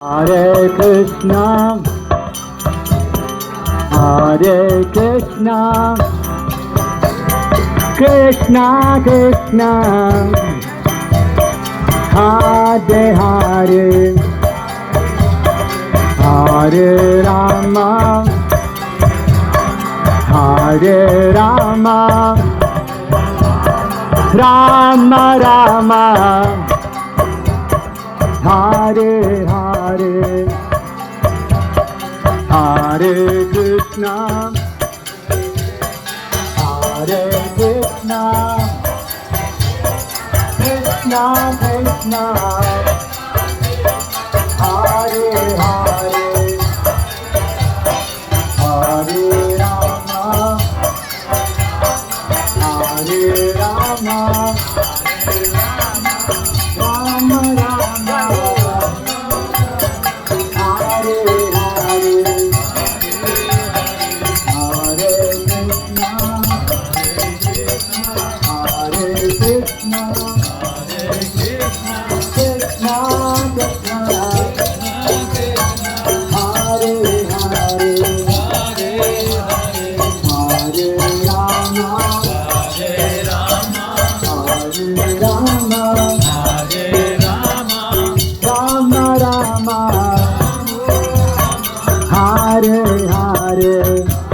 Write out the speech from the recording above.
Hare Krishna, Hare Krishna, Krishna Krishna, Hare Hare, Hare Rama, Hare Rama, Rama Rama, Hare Hare, Hare Krishna, Hare Krishna, Krishna Krishna, Hare Hare, Hare Rama, Hare Rama, Rama Rama. Hare